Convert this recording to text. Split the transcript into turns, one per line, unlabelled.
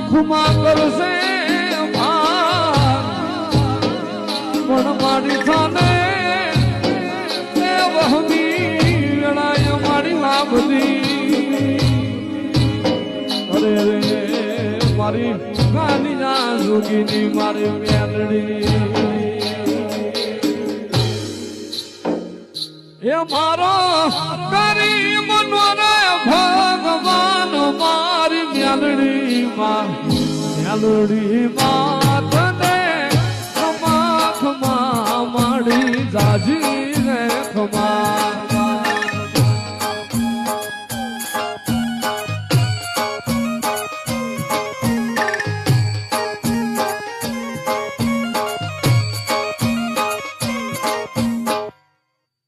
ખુમા કરશે પણ મારી થાને વહમી વેળાએ મારી લાભદી અરે રે મારી ગાની ના જોગીની મારી મેલડી એ મારો કરી મનોરે ભગવાન મારી મેલડી માં તને ખમા ખમા માડી જાજી